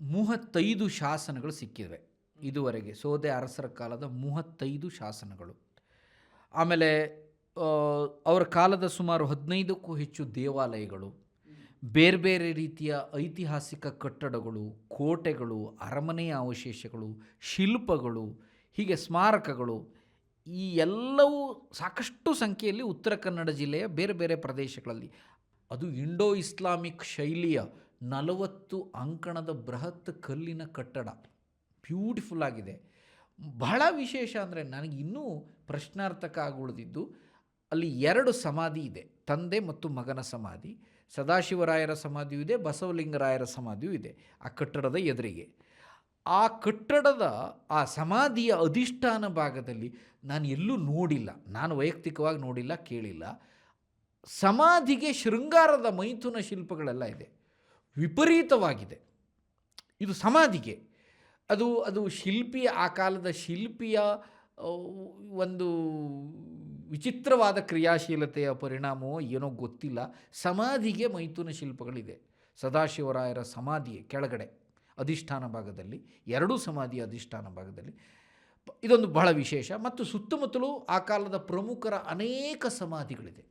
35 ಶಾಸನಗಳು ಸಿಕ್ಕಿವೆ ಇದುವರೆಗೆ. ಸೋದೆ ಅರಸರ ಕಾಲದ 35 ಶಾಸನಗಳು. ಆಮೇಲೆ ಅವರ ಕಾಲದ ಸುಮಾರು 15ಕ್ಕೂ ಹೆಚ್ಚು ದೇವಾಲಯಗಳು, ಬೇರೆ ಬೇರೆ ರೀತಿಯ ಐತಿಹಾಸಿಕ ಕಟ್ಟಡಗಳು, ಕೋಟೆಗಳು, ಅರಮನೆಯ ಅವಶೇಷಗಳು, ಶಿಲ್ಪಗಳು, ಹೀಗೆ ಸ್ಮಾರಕಗಳು, ಈ ಎಲ್ಲವೂ ಸಾಕಷ್ಟು ಸಂಖ್ಯೆಯಲ್ಲಿ ಉತ್ತರ ಕನ್ನಡ ಜಿಲ್ಲೆಯ ಬೇರೆ ಬೇರೆ ಪ್ರದೇಶಗಳಲ್ಲಿ, ಅದು ಇಂಡೋ ಇಸ್ಲಾಮಿಕ್ ಶೈಲಿಯ 40 ಅಂಕಣದ ಬೃಹತ್ ಕಲ್ಲಿನ ಕಟ್ಟಡ, ಬ್ಯೂಟಿಫುಲ್ ಆಗಿದೆ. ಬಹಳ ವಿಶೇಷ ಅಂದರೆ ನನಗೆ ಇನ್ನೂ ಪ್ರಶ್ನಾರ್ಥಕ ಆಗಿ ಉಳಿದಿದ್ದು, ಅಲ್ಲಿ 2 ಸಮಾಧಿ ಇದೆ, ತಂದೆ ಮತ್ತು ಮಗನ ಸಮಾಧಿ. ಸದಾಶಿವರಾಯರ ಸಮಾಧಿಯೂ ಇದೆ, ಬಸವಲಿಂಗರಾಯರ ಸಮಾಧಿಯೂ ಇದೆ ಆ ಕಟ್ಟಡದ ಎದುರಿಗೆ. ಆ ಕಟ್ಟಡದ ಆ ಸಮಾಧಿಯ ಅಧಿಷ್ಠಾನ ಭಾಗದಲ್ಲಿ ನಾನು ಎಲ್ಲೂ ನೋಡಿಲ್ಲ, ನಾನು ವೈಯಕ್ತಿಕವಾಗಿ ನೋಡಿಲ್ಲ, ಕೇಳಿಲ್ಲ. ಸಮಾಧಿಗೆ ಶೃಂಗಾರದ ಮೈಥುನ ಶಿಲ್ಪಗಳೆಲ್ಲ ಇದೆ, ವಿಪರೀತವಾಗಿದೆ. ಇದು ಸಮಾಧಿಗೆ ಅದು ಶಿಲ್ಪಿಯ, ಆ ಕಾಲದ ಶಿಲ್ಪಿಯ ಒಂದು ವಿಚಿತ್ರವಾದ ಕ್ರಿಯಾಶೀಲತೆಯ ಪರಿಣಾಮವೋ ಏನೋ ಗೊತ್ತಿಲ್ಲ, ಸಮಾಧಿಗೆ ಮೈಥುನ ಶಿಲ್ಪಗಳಿದೆ. ಸದಾಶಿವರಾಯರ ಸಮಾಧಿಯ ಕೆಳಗಡೆ ಅಧಿಷ್ಠಾನ ಭಾಗದಲ್ಲಿ, 2 ಸಮಾಧಿಯ ಅಧಿಷ್ಠಾನ ಭಾಗದಲ್ಲಿ ಇದೊಂದು ಬಹಳ ವಿಶೇಷ. ಮತ್ತು ಸುತ್ತಮುತ್ತಲೂ ಆ ಕಾಲದ ಪ್ರಮುಖರ ಅನೇಕ ಸಮಾಧಿಗಳಿದೆ.